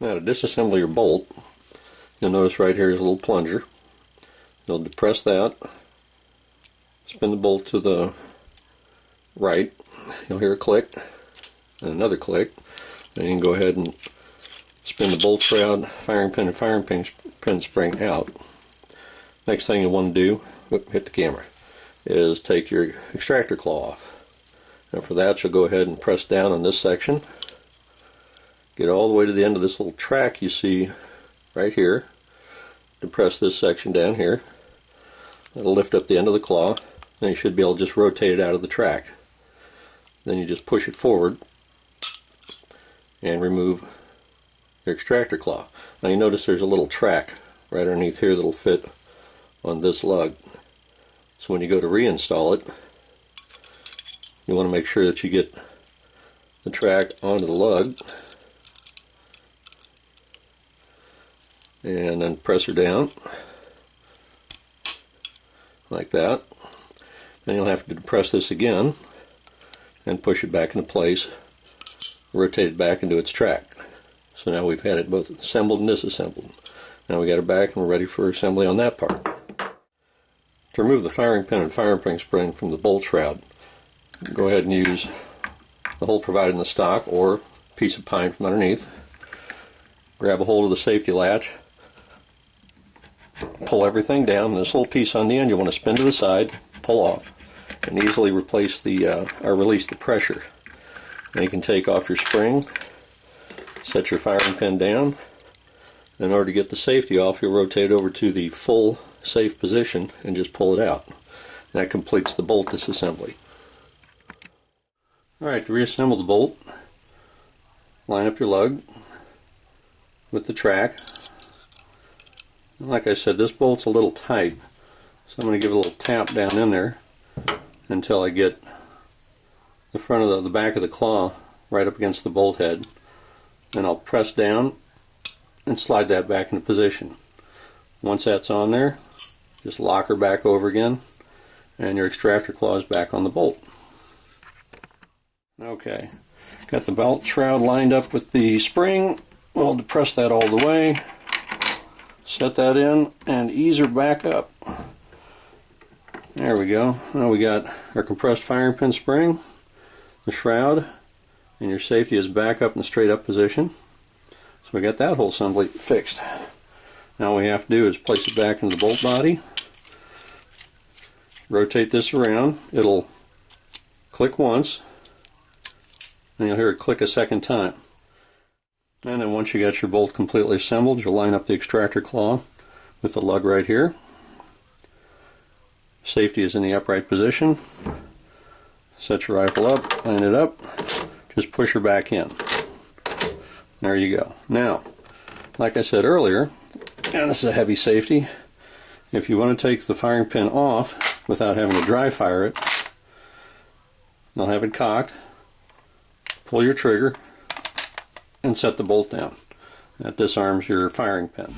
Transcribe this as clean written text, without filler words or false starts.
Now to disassemble your bolt, you'll notice right here is a little plunger. You'll depress that, spin the bolt to the right, you'll hear a click, and another click. Then you can go ahead and spin the bolt shroud, firing pin, and firing pin spring out. Next thing you want to do, hit the camera, is take your extractor claw off. Now for that, you'll go ahead and press down on this section. Get all the way to the end of this little track you see right here. Depress this section down here. That'll lift up the end of the claw. Then you should be able to just rotate it out of the track. Then you just push it forward and remove your extractor claw. Now you notice there's a little track right underneath here that'll fit on this lug. So when you go to reinstall it, you want to make sure that you get the track onto the lug and then press her down like that. Then you'll have to depress this again and push it back into place, rotate it back into its track. So now we've had it both assembled and disassembled. Now we got it back and we're ready for assembly on that part. To remove the firing pin and firing spring from the bolt shroud, go ahead and use the hole provided in the stock or a piece of pine from underneath. Grab a hold of the safety latch, pull everything down, and this little piece on the end you want to spin to the side, pull off, and easily replace the or release the pressure. Then you can take off your spring, set your firing pin down. In order to get the safety off, you'll rotate over to the full safe position and just pull it out. That completes the bolt disassembly. Alright, to reassemble the bolt, line up your lug with the track. Like I said, this bolt's a little tight, so I'm going to give it a little tap down in there until I get the front of the back of the claw right up against the bolt head. Then I'll press down and slide that back into position. Once that's on there, just lock her back over again, and your extractor claw is back on the bolt. Okay, got the bolt shroud lined up with the spring. We'll depress that all the way, set that in, and ease her back up. There we go. Now we got our compressed firing pin spring, the shroud, and your safety is back up in the straight up position. So we got that whole assembly fixed. Now all we have to do is place it back into the bolt body, rotate this around. It'll click once, and you'll hear it click a second time. And then once you got your bolt completely assembled, you'll line up the extractor claw with the lug right here. Safety is in the upright position. Set your rifle up, line it up, just push her back in. There you go. Now, like I said earlier, and this is a heavy safety, if you want to take the firing pin off without having to dry fire it, you'll have it cocked, pull your trigger, and set the bolt down. That disarms your firing pin.